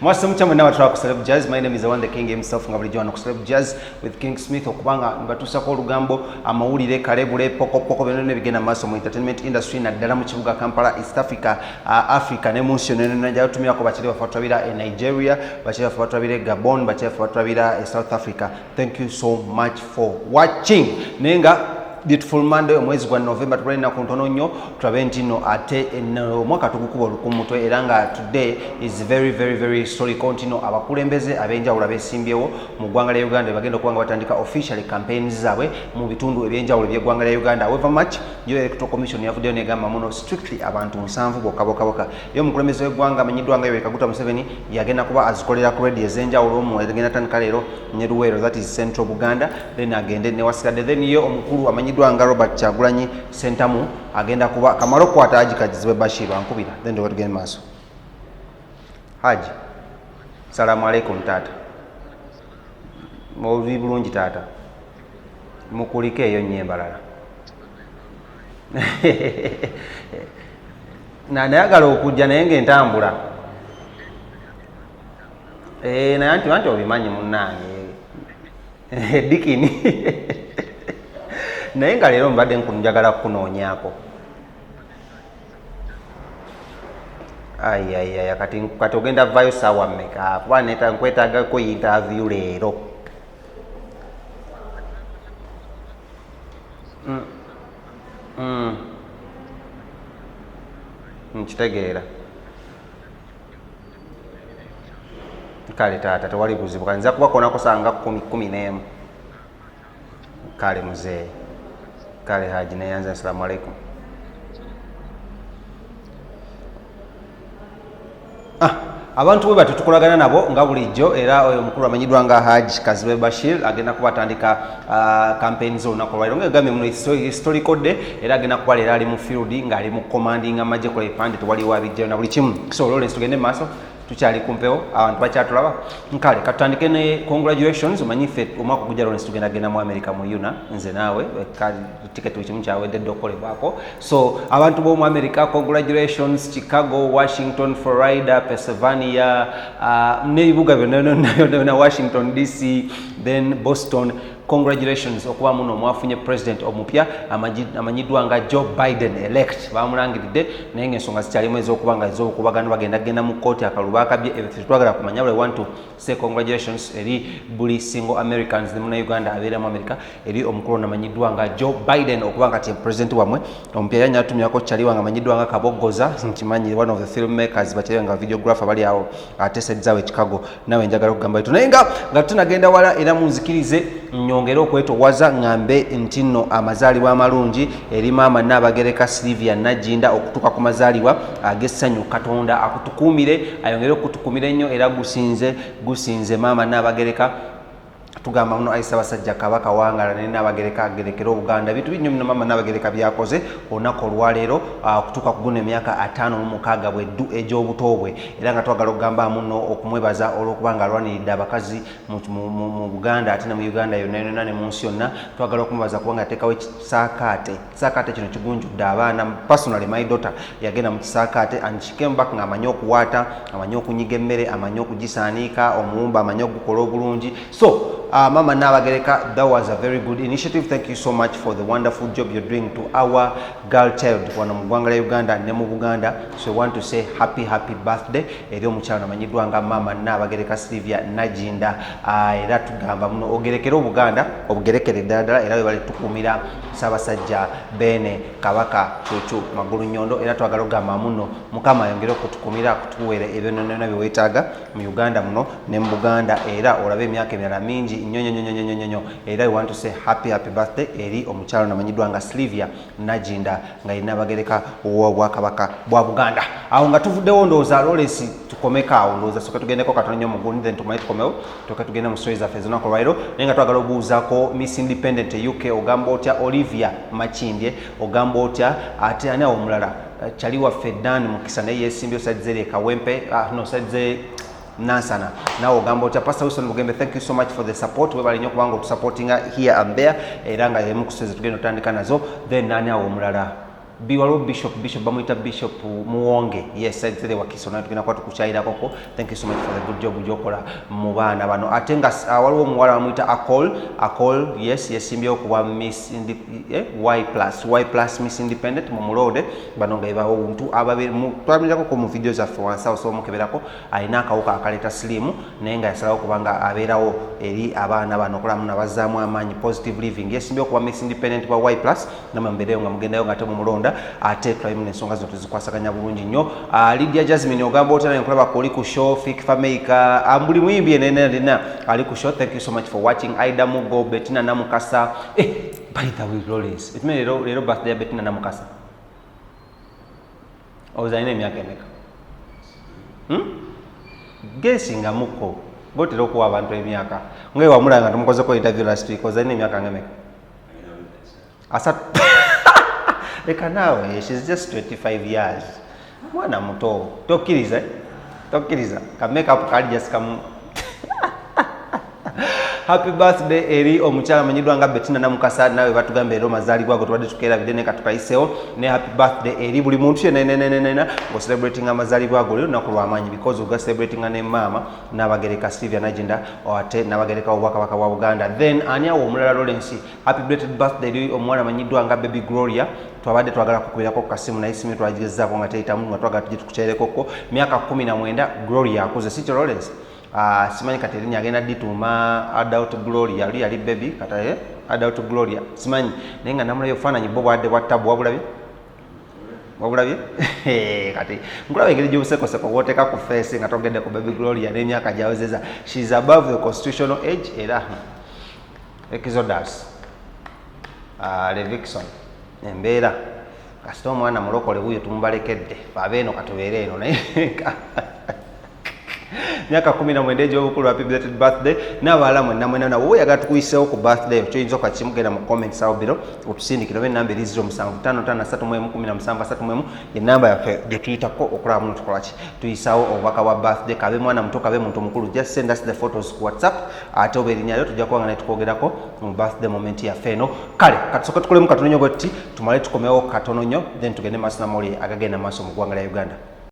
Mwasa mchama na watu wa Celeb Jazz. My name is Awadde King himself ngabuli jwana ku Celeb Jazz with King Smith okubanga mbatusa ko lugambo amawulire kalebule poko benone bigena maso mu entertainment industry na ddala mu kibuga Kampala, East Africa, Africa ne munsi nene najja tumira ko bakiri bafatwabira in Nigeria, bakiri bafatwabira Gabon, bakiri bafatwabira South Africa. Thank you so much for watching. Nenga beautiful Monday mwezi gwa November tupale na kuntono nnyo tulabe ntino ate mwaka tukukuba olukumutwe era nga today is very story continue abakulembeze abenjawulo abesimbyewo mu ggwanga lya Uganda bagenda okubanga batandika officially campaigns zaabwe mu bitundu ebyenjawulo by'eggwanga lya Uganda. However much yo electoral commission yavuddeyo negamba muno strictly abantu 7 bokka yo omukulembeze w'eggwanga amanyiddwa nga Yoweri Kaguta Museveni yagenda kuba azikolera ku radio ez'enjawulo mu agenda tandika leero ne Luweero, that is Central Buganda, then agende ne wasigadde, then yo omukulu amanyiddwanga Robert Kyagulanyi Sentamu agenda kuba kamalo kwata Haji Kazibwe Bashir ankubira then do tugende maaso. Haji, salamu alaikum tata. Mubi bulungi tata. Mukulike eyo nyembalala. Nayagala okujja naye ng'entambula. Naye anti obimanyi munnange. Dikini. Naye nga leero mbadde njagala kunoonyaako. Ai kati ogenda vaayo ssaawa mmeka? Kuba nkwetaagako interview leero. Nkitegeera. Kale taata tewali buzibu, kanza kuba konako sanga 10 kale muzee. Kale Haji nayanza assalamu alaikum. Abantu bwe batutukolagana nabo nga bulijjo era oyo mukulu amanyiddwa nga Haji Kazibwe Bashir agenda kubatandika campaign zona ko lwairo ngegame muno historical day era agenda kuba leero ali mu field nga ali mu commanding amagye kola ipande tewali wabijja na buli kimu. So Lawrence tugende maaso tukyali kumpewo abantu bakyatulaba. Nkale katandike ne congratulations omanyife omwaka gujja Lawrence tugenda mu America mu Yuna nze naawe ticket wekimu kyawedde okolebwako. So abantu bo mu America congratulations, Chicago, Washington, Florida, Pennsylvania, n'ebibuga byonna Washington DC, then Boston. Congratulations okuba muno mwafunye president omupya amanyiddwa nga Joe Biden elect bamulangiridde naye ng'ensonga zikyalimu ez'okubanga ez'okubagano bagenda mu kooti akaluba akabye twagala kumanya. We want to say congratulations eri buli single Americans ne muna Uganda abeera mu America eri omukulu namanyiddwa nga Joe Biden okuba nga ti president wamwe omupya yanya atumyako kyaliwa nga amanyiddwa nga Kabogoza nkimanyi one of the filmmakers bakyaliwa nga videographer bali awo atesedzaawo Chicago nawe njagala okugamba itu naye nga tunagenda wala era munzikirize nyongera okwetowaza ngambe ntino amazaalibwa amalungi eri maama Nnabagereka Sylvia Nagginda okutuuka ku mazaalibwa ag'essanyu Katonda akutukuumire ayongere okutukuumira ennyo era gusinze maama Nnabagereka tugamba muno ayisa basajja kabaka wangala ne Nnabagereka agerekera Obuganda bintu binnyo muno maama Nnabagereka byakoze olunaku olwaleero okutuuka ku guno emyaka 56 bweddu egy'obuto bwe era nga twagala okugamba muno okumwebaza olw'okubanga alwaniridde abakazi mu Buganda ate ne mu Uganda yonna ne mu nsi yonna. Twagala okumwebaza kubanga ateekawo ekisaakaate kino kigunjudde abaana. Personally my daughter yagenda mu kisaakaate and she came back nga amanyi okuwaata, amanyi okunyiga emmere, amanyi okugisaanika, omuwumba amanyi okukola obulungi. So Mama Nnabagereka, that was a very good initiative. Thank you so much for the wonderful job you're doing to our girl child wano mu ggwanga lya Uganda ne mu Buganda. So we want to say happy birthday eri omukyala amanyiddwa nga Mama Nnabagereka Sylvia Nagginda. Era tugamba muno ogerekera Obuganda obugerekere ddala era we bali tukuumira Ssaabasajja Beene Kabaka Cuucu Magulu Nnyondo era twagala okugamba muno Mukama ayongere okutukuumira akutuweere ebyonna bye weetaaga mu Uganda muno ne mu Buganda era olabe emyaka emirala mingi nyonyo era we want to say happy birthday eri omukyalo namanyiddwa nga Sylvia Nagginda nga Nnabagereka w'Obwakabaka bwa Buganda. Awo nga tuvuddewo ndowooza Lawrence tukomeko awo ndowooza soka tugendeko katono nnyo mugundi then tumanyi tukomewo toka tugenda mu stories zaffe ez'olunaku olwaleero naye nga twagala obuuzaako Miss Independent UK ogamba otya Olivia Makindye ogamba otya ate ani awo omulala kyali waffe Dan Mukisa naye yeesimbye osadze Kawempe osadze Nansana. Now Gambo Pastor Wilson Mugembe, thank you so much for the support. We bali nyoko to supporting here and there. Eranga yemukuseze tugenda tandika nazo. Then nani awo mulala waliwo bishop bamuyita bishop Muwonge, yes nsere wakiso naye tugenda kuba tukukyayira koko. Thank you so much for the good job gyokola mu baana bano. Ate nga waliwo omuwala bamuyita Akol, yes yesimbyewo kuba Miss Y plus Miss Independent mu Mulonde. Bano nga ebawo buntu ababiri twabirako ko mu video zaffe wansi awo somukeberako alina akawuka akaleta slim naye nga yasalawo kubanga abeerawo eri abaana bano okulamu nabazaamu amaanyi positive living. Yesimbyewo kuba Miss Independent ba Y plus namambereyo nga mugendayo nga ate mu Mulonda ate tulayimu n'ensonga zino tuzikwasaganya bulungi nnyo. Lydia Jasmine ogamba otana nkulaba ko oli ku show Fik Fameka ambuli mwimbi enena ali ku show. Thank you so much for watching. Aida Mugo, Bettina Namukasa. By the way, Lawrence, it may little birthday Bettina Namukasa. Or was I name Yakeneka? Guessing a muko. Go to Roko Avanto Miaka. We were Muranga to Moko interview last week, was I name Yakaname? I said, now, she's just 25 years. Mwana muto. Tokiriza, can make up card just come. Happy birthday eri omukyala manyidwa nga Bettina Namukasa nawe batugamba ero mazaalibwa go tubadde tukeera bidene katukayisewo ne happy birthday eri buli muntu yenenenenena go celebrating amazaalibwa go lero nakulwa amanyi because uga celebrating ne mama Nnabagereka Sylvia Nagginda ate Nnabagereka obwakabaka wa Buganda. Then aniawo omulala Lawrence happy birthday eri omwana manyidwa nga baby Gloria twabadde twagala kukubirako ku kasimu naye simu twagigezaako nga teyitamu nga twagala tujje tukukyereko myaka 19 Gloria akuze si Lawrence. Simanyi kati erinnya agenda dituma adult Gloria yali baby kataye adult Gloria simanyi naye nga namulayo ofaananyi bo bwadde bwattabu wabulabye kati nkulaba engeri gy'obusekoseko bw'oteeka ku face nga togedde ku baby Gloria n'emyaka gyawezeza. She's above the constitutional age era Exodus Levikson embeera kasita omwana mulokole wuyo tumubalekedde babeeno katubeere eno naye myaka 19 egy'obukulu. Happy birthday n'abaala mwenna nabo oyagala tukuyiseewo ku birthday kyoyinza okakimugenda mu comments awo biro otusindikira oba enamba eri 0755311731 enamba yaffe gye tuyitako okulaba muno tukolaki tuyisaawo obubaka bwa birthday kabe mwana muto kabe muntu mukulu just send us the photos ku WhatsApp ate oba erinnya lyo tujja kuba nga netukwogerako mu birthday moment yaffe eno. Kale katusooke tukolemu katono nnyo bwe tuti tumale tukomewo katono nnyo then tugende maaso namawulire agagenda maaso mu ggwanga lya Uganda.